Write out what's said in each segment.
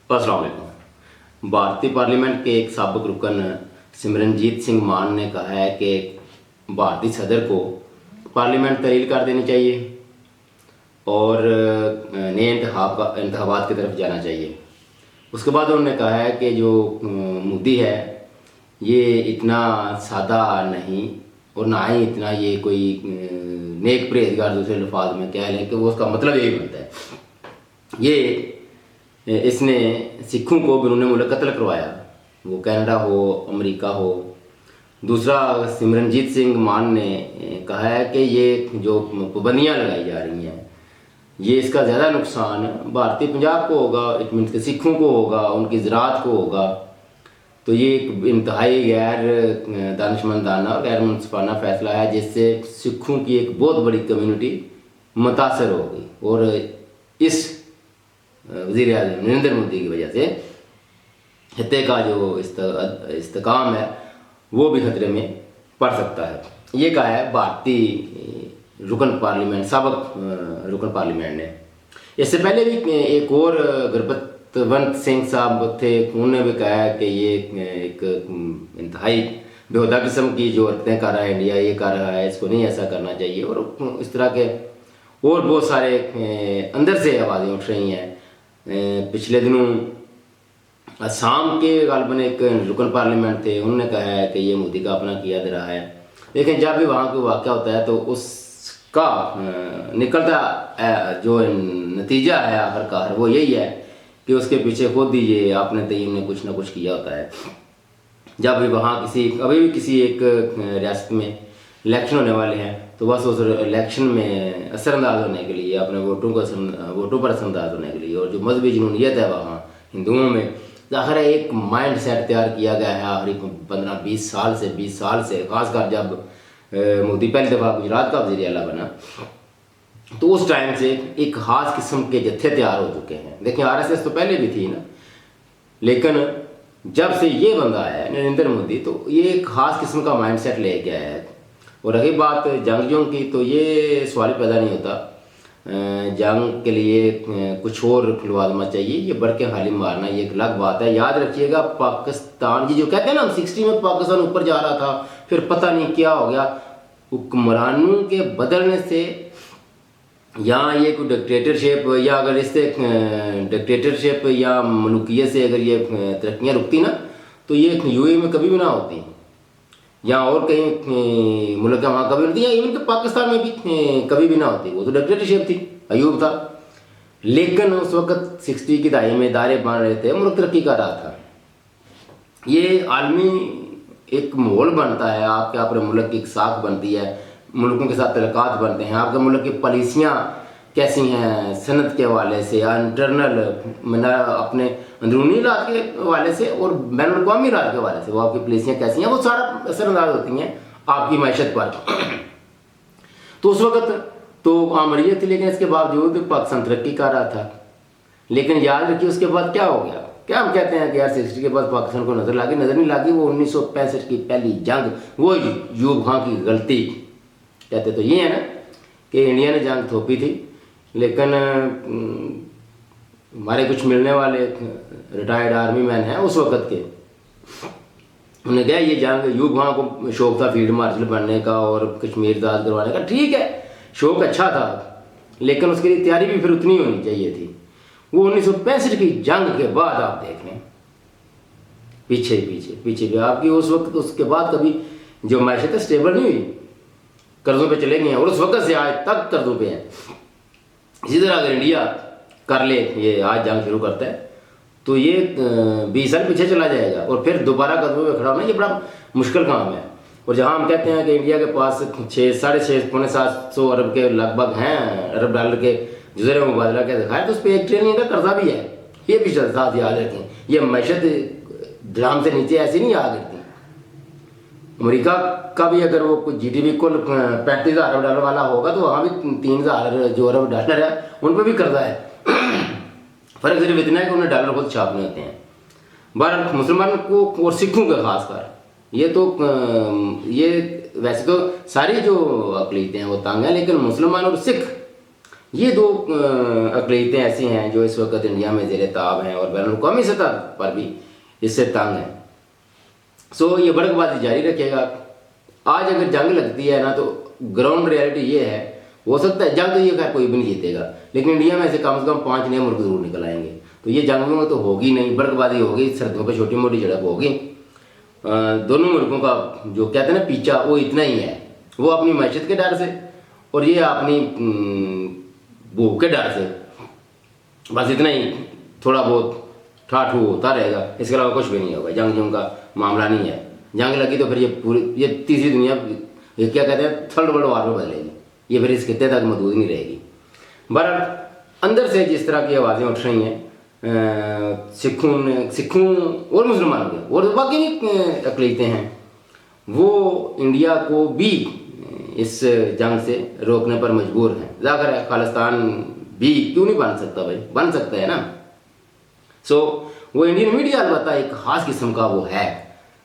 अस्सलाम वालेकुम। भारतीय पार्लियामेंट के एक साबिक रुकन सिमरनजीत सिंह मान ने कहा है कि भारतीय सदर को पार्लियामेंट तहलील कर देनी चाहिए और नए इंतखाबात की तरफ जाना चाहिए। उसके बाद उन्होंने कहा है कि जो मोदी है ये इतना सादा नहीं और ना ही इतना ये कोई नेक परहेजगार दूसरे लफाज में कह लें कि वो उसका मतलब यही बनता है। ये इसने सिखों को बिरूने मुल्क कत्ल करवाया, वो कनाडा हो अमेरिका हो। दूसरा, सिमरनजीत सिंह मान ने कहा है कि ये जो पाबंदियाँ लगाई जा रही हैं ये इसका ज़्यादा नुकसान भारतीय पंजाब को होगा, इट मीन के सिखों को होगा, उनकी ज़राअत को होगा। तो ये एक इंतहाई गैर दानिशमंदाना और गैर मुनसिफाना फैसला है जिससे सिखों की एक बहुत बड़ी कम्युनिटी मुतासर होगी और इस वज़ीर आज़म नरेंद्र मोदी की वजह से खत्ते का जो इस्तेकाम है वो भी खतरे में पड़ सकता है। ये कहा है भारतीय रुकन पार्लियामेंट, साबिक रुकन पार्लियामेंट ने। इससे पहले भी एक और गुरबत्तवंत सिंह साहब थे, उन्होंने भी कहा है कि ये एक इंतहाई बेहुदा किस्म की जो हरकतें कर रहा है इंडिया, ये कर रहा है, इसको नहीं ऐसा करना चाहिए। और इस तरह के और बहुत सारे अंदर से आवाज़ें उठ रही हैं। पिछले दिनों असम के गालबन एक रुकन पार्लियामेंट थे, उन्होंने कहा है कि ये मोदी का अपना किया दे रहा है। लेकिन जब भी वहाँ कोई वाक़या होता है तो उसका निकलता जो नतीजा है आखिरकार वो यही है कि उसके पीछे खुद ही ये आपने तय्यब ने कुछ ना कुछ किया होता है। जब भी वहाँ अभी भी किसी एक रियासत में इलेक्शन होने वाले हैं तो बस उस इलेक्शन में असरअंदाज होने के लिए, अपने वोटों पर असरअंदाज होने के लिए, और जो मजहबी जुनूनियत है वहाँ हिंदुओं में, ज़ाहिर है एक माइंड सेट तैयार किया गया है आखिरी 15-20 साल से, खासकर जब मोदी पहली दफ़ा गुजरात का वज़ीर आला बना तो उस टाइम से एक ख़ास किस्म के जत्थे तैयार हो चुके हैं। देखिए RSS तो पहले भी थी ना, लेकिन जब से ये बंदा आया है नरेंद्र मोदी तो ये एक ख़ास किस्म का माइंड सेट ले के आया है। और रही बात जंगजों की तो ये सवाल पैदा नहीं होता, जंग के लिए कुछ और खुलवादमा चाहिए, ये बढ़ के खाली मारना ये एक अलग बात है। याद रखिएगा पाकिस्तान जी जो कहते हैं ना 60 में पाकिस्तान ऊपर जा रहा था, फिर पता नहीं क्या हो गया, हुक्मरानों के बदलने से या ये कोई डिक्टेटरशिप या अगर इससे डिक्टेटरशिप या मलूकियत से अगर ये तरक्कियाँ रुकती ना तो ये UAE में कभी भी ना होती, या और कहीं मुल्क वहाँ कभी होती, या इवन कि पाकिस्तान में भी कभी भी ना होती। वो तो डिक्टेटरशिप थी, अयूब था। लेकिन उस वक्त 60 की दहाई में दायरे बांध रहे थे, मुल्क तरक्की कर रहा था। ये आलमी एक माहौल बनता है, आपके अपने मुल्क की एक साख बनती है, मुल्कों के साथ तल्लुकात बनते हैं, आपके मुल्क की पॉलिसियाँ कैसी हैं सनत के हवाले से, इंटरनल अपने अंदरूनी राज के हवाले से और बैन अवी राज के हवाले से, वो आपकी पॉलिसियाँ कैसी हैं, वो सारा असरअंदाज होती हैं आपकी मैशत पर। तो उस वक्त तो आमरीत थी, लेकिन इसके बावजूद पाकिस्तान तरक्की कर रहा था। लेकिन याद रखिए उसके बाद क्या हो गया, क्या हम कहते हैं कि यार 60 के बाद पाकिस्तान को नज़र नहीं लगी, वो 1965 की पहली जंग, वो यूब खां की गलती कहते तो ये है ना कि इंडिया ने जंग थोपी थी। लेकिन हमारे कुछ मिलने वाले रिटायर्ड आर्मी मैन हैं उस वक़्त के, उन्होंने कहा ये जंग यूब खां को शौक था फील्ड मार्शल बनने का और कश्मीर आज़ाद करवाने का। ठीक है, शौक अच्छा था, लेकिन उसके लिए तैयारी भी फिर उतनी होनी चाहिए थी। वो 1965 की जंग के बाद आप देख लें पीछे आपकी उस वक्त, उसके बाद कभी जो मैशत है स्टेबल नहीं हुई, कर्जों पे चले गए हैं, और उस वक्त से आज तक कर्जों पे हैं। इसी तरह अगर इंडिया कर ले, ये आज जंग शुरू करता है तो ये 20 साल पीछे चला जाएगा और फिर दोबारा कदमों पे खड़ा होना ये बड़ा मुश्किल काम है। और जहां हम कहते हैं कि इंडिया के पास 6-750 अरब के लगभग हैं, अरब डॉलर के जुज़र मुबादला के दिखाए, तो उस पर 1 ट्रिलियन का कर्जा भी है। ये भी साथ याद रखें, ये मैशत ड्राम से नीचे ऐसी नहीं आ गिरती। अमेरिका का भी अगर वो कुछ GDP कुल 35,000 अरब डॉलर वाला होगा तो वहाँ भी 3,000 जो अरब डॉलर है उन पर भी कर्जा है। फ़र्क सिर्फ इतना है कि उन्हें डॉलर खुद छापने होते हैं। बहरहाल मुसलमान को और सिखों का खासकर ये तो ये वैसे तो सारी जो अक़लीतें हैं वो तंग हैं, लेकिन मुसलमान और सिख ये दो अकलीतें ऐसी हैं जो इस वक्त इंडिया में ज़ेर ताब हैं और बैनुल-अक़वामी सतह पर भी इससे तंग हैं। सो ये भड़कबाजी जारी रखेगा। आज अगर जंग लगती है ना, तो ग्राउंड रियलिटी ये है, हो सकता है जंग तो ये खैर कोई भी नहीं जीतेगा, लेकिन इंडिया में से कम 5 नए मुल्क जरूर निकल आएंगे। तो ये जंग में तो होगी नहीं, भड़कबाजी होगी, सर्दियों पर छोटी मोटी झड़प होगी। दोनों मुल्कों का जो कहते हैं ना पीछा, वो इतना ही है, वो अपनी मैशत के डर से और ये अपनी भूख के डर से, बस इतना ही थोड़ा बहुत ठाठू होता रहेगा, इसके अलावा कुछ भी नहीं होगा। जंग का मामला नहीं है। जंग लगी तो फिर ये तीसरी दुनिया, ये क्या कहते हैं, थर्ड वर्ल्ड वार में बदलेगी। ये फिर इस खित्ते तक मौजूद नहीं रहेगी। बहरहाल अंदर से जिस तरह की आवाज़ें उठ रही हैं सिखों और मुसलमानों के और बाकी भी अकलीतें हैं, वो इंडिया को भी इस जंग से रोकने पर मजबूर हैं। ज़ाहिर है खालिस्तान भी क्यों नहीं बन सकता भाई, बन सकता है ना। सो वो इंडियन मीडिया अलबत्ता एक ख़ास किस्म का वो है।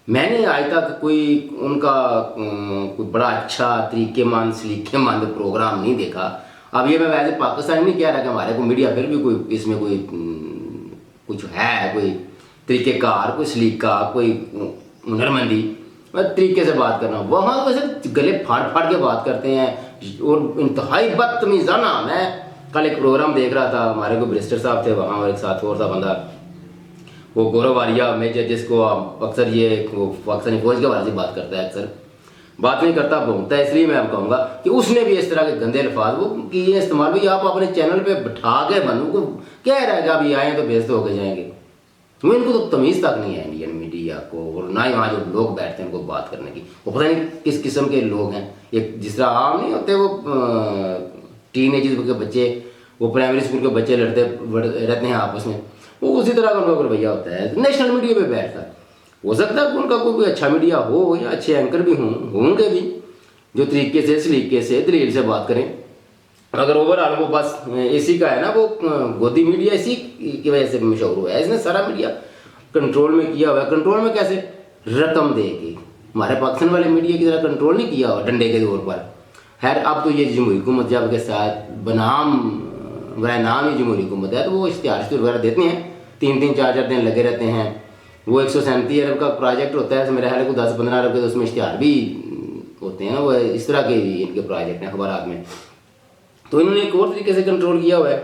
मैंने आज तक कोई उनका कोई बड़ा अच्छा तरीकेमंद सलीकेमंद प्रोग्राम नहीं देखा। अब ये मैं वैसे पाकिस्तान नहीं कह रहा कि हमारे को मीडिया फिर भी कोई इसमें कोई कुछ है, कोई तरीक़ेकार, कोई सलीका, कोई हुनरमंदी, तरीके से बात करना। वहाँ तो सिर्फ गले फाड़ फाड़ के बात करते हैं और इंतहाई बदतमीज़ाना। मैं कल एक प्रोग्राम देख रहा था, हमारे को बैरिस्टर साहब थे वहाँ और एक साथ और था बंदा, वो गौरव आर्या मेजर, जिसको अक्सर ये पाकिस्तानी फौज के बारे में बात करता है, अक्सर बात नहीं करता, भूमता है। इसलिए मैं आपको कहूँगा कि उसने भी इस तरह के गंदे अल्फाज वो किए इस्तेमाल भी। आप अपने चैनल पे बिठा के बंदों को कह रहा है कि अभी आए तो बेइज्जत होकर जाएंगे। वो इनको तो तमीज़ तक नहीं है इंडियन मीडिया को, और ना ही वहाँ जो लोग बैठते हैं उनको बात करने की। वो पता नहीं किस किस्म के लोग हैं। एक जिस तरह आम नहीं होते वो टीनेजर्स के बच्चे, वो प्राइमरी स्कूल के बच्चे लड़ते रहते हैं आपस में, वो उसी तरह का उनका रवैया होता है। नेशनल मीडिया पे बैठता है। हो सकता है कि उनका कोई अच्छा मीडिया हो या अच्छे एंकर भी होंगे भी, जो तरीके से सलीके से दलील से बात करें। अगर ओवरऑल वो बस इसी का है ना, वो गोदी मीडिया इसी की वजह से मशहूर हुआ है। इसने सारा मीडिया कंट्रोल में किया हुआ है। कंट्रोल में कैसे? रकम दे के। हमारे पाकिस्तान वाले मीडिया की तरह कंट्रोल नहीं किया हुआ डंडे के तौर पर। खैर अब तो ये जमहूरी हुकूमत जब के साथ बनाम वह नाम ही जमहूरी हुकूमत है, तो वो इश्तिहार वगैरह देते हैं, 3-3 4-4 दिन लगे रहते हैं। वो 137 अरब का प्रोजेक्ट होता है, मेरे ख्याल को 10-15 अरब के तो उसमें इश्तिहार भी होते हैं। वो इस तरह के इनके प्रोजेक्ट हैं अखबारात में। तो इन्होंने एक और तरीके से कंट्रोल किया हुआ है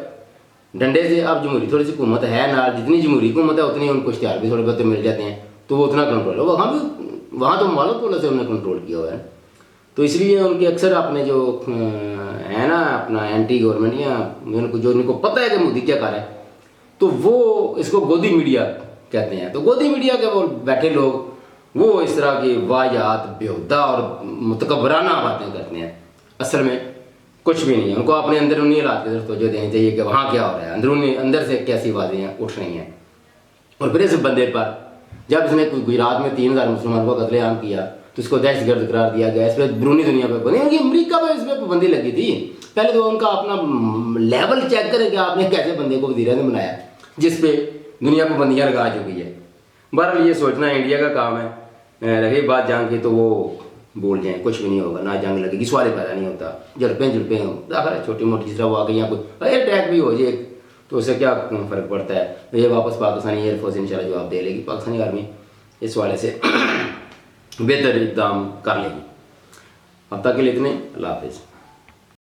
डंडे से। अब जमहूरी थोड़ी सी हुकूमत है ना, जितनी जमहूरी हुकूमत है उतनी उनको इश्तिहार भी थोड़े बहुत मिल जाते हैं, तो वो उतना कंट्रोल है। वहाँ तो मालो तोला से उन्होंने कंट्रोल किया हुआ है। तो इसलिए उनके अक्सर अपने जो है ना अपना एंटी गवर्नमेंट या उनको पता है कि मोदी क्या कर रहा है, तो वो इसको गोदी मीडिया कहते हैं। तो गोदी मीडिया के वो बैठे लोग वो इस तरह की वाहियात बेहुदा और मुतकब्बराना बातें करते हैं। असल में कुछ भी नहीं है। उनको अपने अंदर उन्हीं हालात की तरफ तवज्जो देनी चाहिए कि वहाँ क्या हो रहा है, अंदरूनी अंदर से कैसी बातें उठ रही हैं। और फिर इस बंदे पर जब इसने गुजरात में 3000 मुसलमानों का कत्लेआम किया तो इसको दहशतगर्द करार दिया गया। इस पर बैरूनी दुनिया पर बनी, उनकी अमरीका पर इस पर पाबंदी लगी थी। पहले तो उनका अपना लेवल चेक करें कि आपने कैसे बंदे को वज़ीर आज़म बनाया जिस पे दुनिया पाबंदियाँ लगा चुकी है। बहरहाल ये सोचना इंडिया का काम है। रही बात जंग की तो वो बोल जाएं, कुछ भी नहीं होगा, ना जंग लगेगी, सवाल पैदा नहीं होता। झड़पें हो छोटी मोटी जिस तरह वो आ गई, या कोई एयर अटैक भी हो जाए तो उससे क्या फ़र्क पड़ता है। तो ये वापस पाकिस्तानी एयरफोर्स इंशाल्लाह जवाब दे लेगी, पाकिस्तानी आर्मी इस वाले से बेहतर इक़दाम कर लेगी। अब तक के लिए इतने, अल्लाह हाफ़िज़।